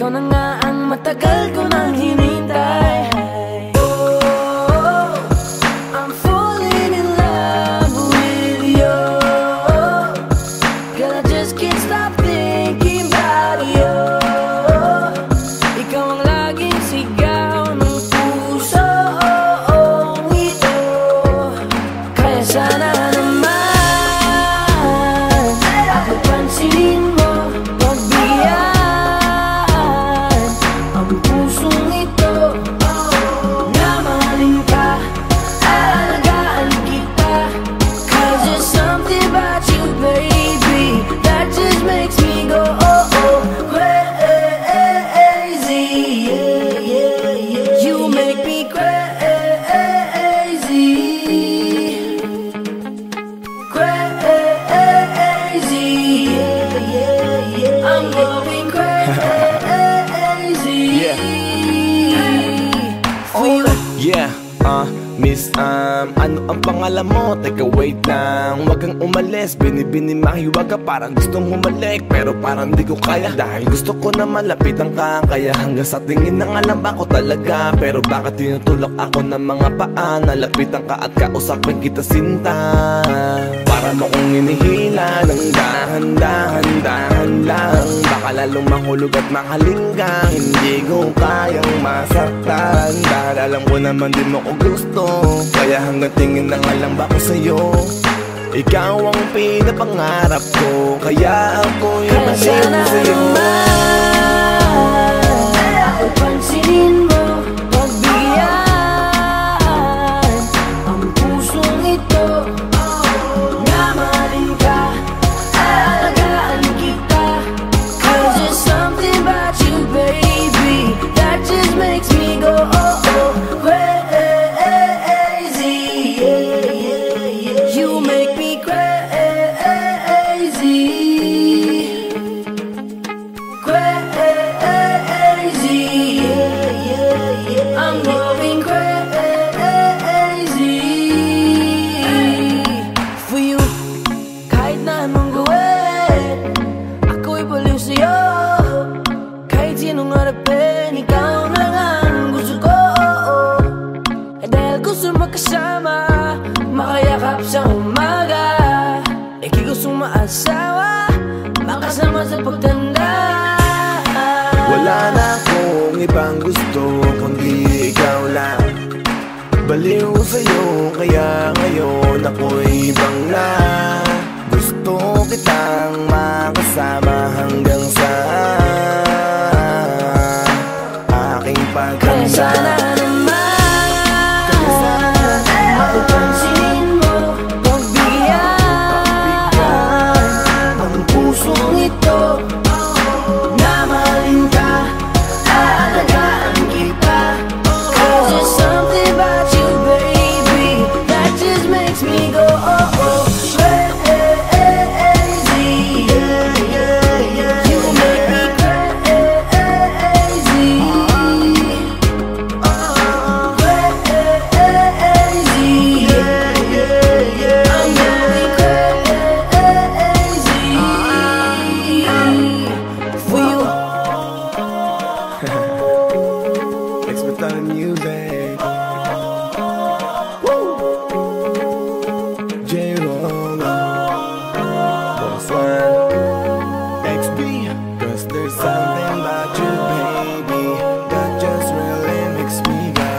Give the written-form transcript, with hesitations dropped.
ikaw na nga ang matagal ko nang hinintay. Oh, I'm falling in love with you. Girl, I just can't stop thinking about you. Ikaw ang laging sigaw ng puso ito. Kaya sana Miss, ano ang pangalan mo? Teka wait lang, huwag kang umalis. Binibini mahiwag ka, parang gustong humalik, pero parang di ko kaya. Dahil gusto ko na malapitan ka, kaya hanggang sa tingin ng alam ba ko talaga. Pero bakit tinutulak ako ng mga paa? Nalapitan ka at kausapin kita sinta. Para mo kong hinihila ng dahan-dahan lang. Baka lalong mahulog at makalinggang. Hindi ko kayang masaktan, dahil alam ko naman din mo ko gusto. Kaya hanggang tingin ng alam ba ko sa'yo. Ikaw ang pinapangarap ko, kaya ako'y masaya sa'yo. Ako pansinin mo, pagbigyan ang pusong ito. Na mahalin ka, aalagaan kita. 'Cause there's something about you, baby, that just makes me go oh oh. Kasama, makayakap sa umaga. Ika'y gustong maasawa, makasama sa pagtanda. Wala na akong ibang gusto, kundi ikaw lang. Baliw sa'yo, kaya ngayon ako'y ibang na. Gusto kitang makasama hanggang sa aking pagtanda. Music. Woo. J-Rolla, Boss One, XB. 'Cause there's something about you, baby, that just really makes me go.